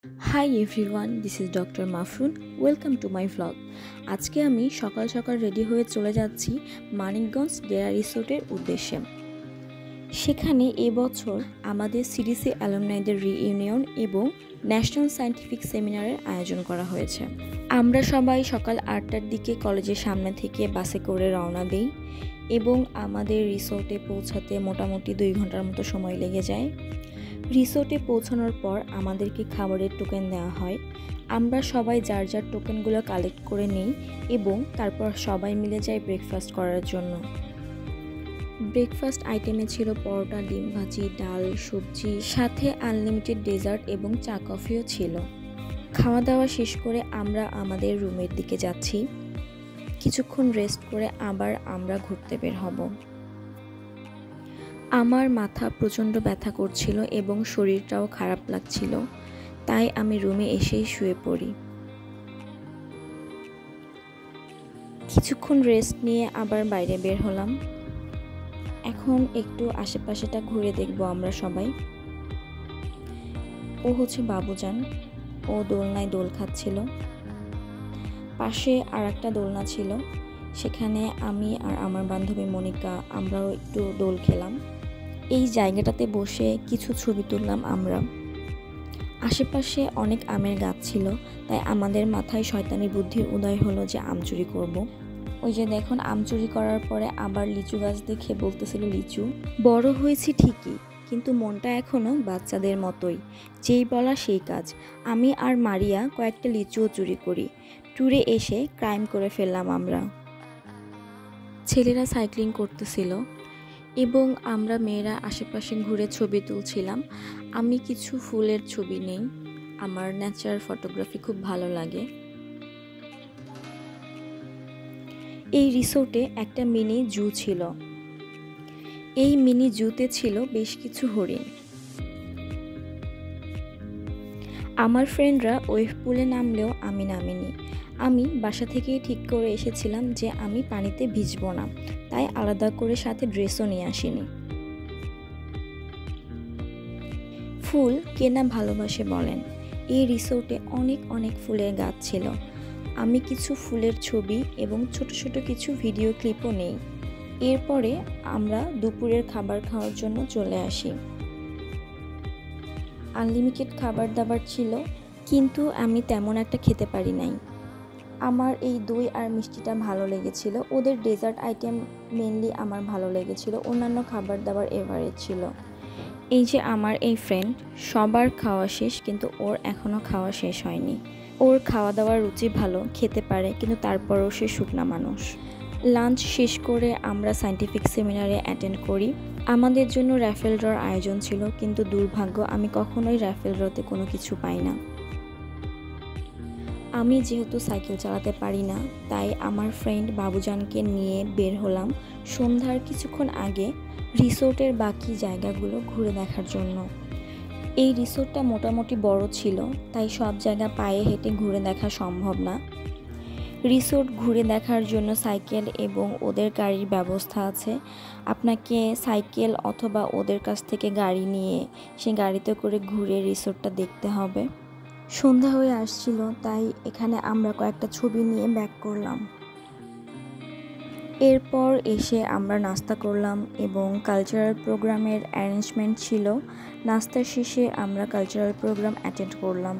High everyone, this is doctor Mafrun. Welcome to my vlog. আজকে আমি সকাল সকাল রেডি হয়ে চলে যাচ্ছি মানিকগঞ্জ ডেরা রিসোর্টের উদ্দেশ্যে। সেখানে এবছর আমাদের সিডিসি অ্যালুমনাইদের রিইউনিয়ন এবং ন্যাশনাল সায়েন্টিফিক সেমিনারের আয়োজন করা হয়েছে। আমরা সবাই সকাল 8টার দিকে কলেজের সামনে থেকে বাসে করে রওনা দিই এবং আমাদের রিসোর্টে পৌঁছাতে মোটামুটি 2 ঘন্টার মতো সময় লেগে যায়। রিসোর্টে পৌঁছানোর পর আমাদেরকে খাবারের টোকেন দেওয়া হয়। আমরা সবাই যার যার টোকেনগুলো কালেক্ট করে নিই এবং তারপর সবাই মিলে যাই ব্রেকফাস্ট করার জন্য। ব্রেকফাস্ট আইটেমে ছিল পরোটা, ডিম ভাজি, ডাল, সবজি, সাথে আনলিমিটেড ডেজার্ট এবং চা কফিও ছিল। খাওয়া দাওয়া শেষ করে আমরা আমাদের রুমের দিকে যাচ্ছি। কিছুক্ষণ রেস্ট করে আবার আমরা ঘুরতে বের হব। আমার মাথা প্রচণ্ড ব্যথা করছিল এবং শরীরটাও খারাপ লাগছিল, তাই আমি রুমে এসেই শুয়ে পড়ি। কিছুক্ষণ রেস্ট নিয়ে আবার বাইরে বের হলাম। এখন একটু আশেপাশেটা ঘুরে দেখব আমরা সবাই। ও হচ্ছে বাবুজান, ও দোলনায় দোল খাচ্ছিল। পাশে আর একটা দোলনা ছিল, সেখানে আমি আর আমার বান্ধবী মনিকা আমরাও একটু দোল খেলাম। এই জায়গাটাতে বসে কিছু ছবি তুললাম আমরা। আশেপাশে অনেক আমের গাছ ছিল, তাই আমাদের মাথায় শয়তানি বুদ্ধির উদয় হলো যে আম চুরি করব। ওই যে দেখুন, আম চুরি করার পরে আবার লিচু গাছ দেখে বলতেছিল লিচু। বড় হয়েছি ঠিকই, কিন্তু মনটা এখনো বাচ্চাদের মতোই, যেই বলা সেই কাজ। আমি আর মারিয়া কয়েকটা লিচুও চুরি করি। ট্যুরে এসে ক্রাইম করে ফেললাম আমরা। ছেলেরা সাইক্লিং করতেছিল এবং আমরা মেয়েরা আশেপাশে ঘুরে ছবি তুলছিলাম। আমি কিছু ফুলের ছবি নেই, আমার ন্যাচার ফটোগ্রাফি খুব ভালো লাগে। এই রিসোর্টে একটা মিনি জু ছিল। এই মিনি জুতে ছিল বেশ কিছু হরিণ। আমার ফ্রেন্ডরা ওয়েভ পুলে নামলেও আমি নামিনি। আমি বাসা থেকেই ঠিক করে এসেছিলাম যে আমি পানিতে ভিজবো না, তাই আলাদা করে সাথে ড্রেসও নিয়ে আসিনি। ফুল কেনা ভালোবাসে বলেন। এই রিসোর্টে অনেক অনেক ফুলের গাছ ছিল। আমি কিছু ফুলের ছবি এবং ছোট ছোট কিছু ভিডিও ক্লিপও নেই। এরপরে আমরা দুপুরের খাবার খাওয়ার জন্য চলে আসি। আনলিমিটেড খাবার দাবার ছিল, কিন্তু আমি তেমন একটা খেতে পারি নাই। আমার এই দই আর মিষ্টিটা ভালো লেগেছিল। ওদের ডেজার্ট আইটেম মেনলি আমার ভালো লেগেছিল, অন্যান্য খাবার দাবার এভারেজ ছিল। এই যে আমার এই ফ্রেন্ড, সবার খাওয়া শেষ, কিন্তু ওর এখনও খাওয়া শেষ হয়নি। ওর খাওয়া দাওয়ার রুচি ভালো, খেতে পারে, কিন্তু তারপরও সে শুকনা মানুষ। লাঞ্চ শেষ করে আমরা সায়েন্টিফিক সেমিনারে অ্যাটেন্ড করি। আমাদের জন্য র্যাফেল ড্রর আয়োজন ছিল, কিন্তু দুর্ভাগ্য আমি কখনোই র্যাফেল ড্রতে কোনো কিছু পাই না। আমি যেহেতু সাইকেল চালাতে পারি না, তাই আমার ফ্রেন্ড বাবুজানকে নিয়ে বের হলাম সন্ধ্যার কিছুক্ষণ আগে রিসোর্টের বাকি জায়গাগুলো ঘুরে দেখার জন্য। এই রিসোর্টটা মোটামুটি বড় ছিল, তাই সব জায়গা পায়ে হেঁটে ঘুরে দেখা সম্ভব না। রিসোর্ট ঘুরে দেখার জন্য সাইকেল এবং ওদের গাড়ির ব্যবস্থা আছে। আপনাকে সাইকেল অথবা ওদের কাছ থেকে গাড়ি নিয়ে সেই গাড়িতে করে ঘুরে রিসোর্টটা দেখতে হবে। সন্ধ্যা হয়ে আসছিল, তাই এখানে আমরা কয়েকটা ছবি নিয়ে ব্যাক করলাম। এরপর এসে আমরা নাস্তা করলাম এবং কালচারাল প্রোগ্রামের অ্যারেঞ্জমেন্ট ছিল। নাস্তার শেষে আমরা কালচারাল প্রোগ্রাম অ্যাটেন্ড করলাম।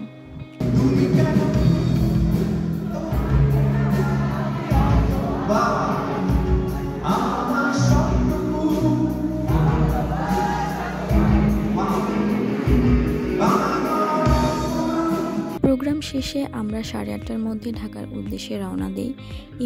প্রোগ্রাম শেষে আমরা 8:30টার মধ্যে ঢাকার উদ্দেশ্যে রওনা দিই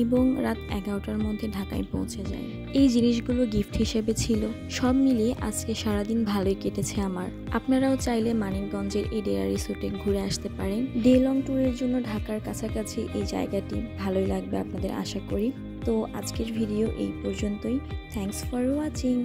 এবং রাত 11টার মধ্যে ঢাকায় পৌঁছে যাই। এই জিনিসগুলো গিফট হিসেবে ছিল। সব মিলিয়ে আজকে সারাদিন ভালোই কেটেছে আমার। আপনারাও চাইলে মানিকগঞ্জের এই ডেরা রিসোর্টে ঘুরে আসতে পারেন। ডে লং ট্যুরের জন্য ঢাকার কাছাকাছি এই জায়গাটি ভালোই লাগবে আপনাদের, আশা করি। তো আজকের ভিডিও এই পর্যন্তই। Thanks for watching.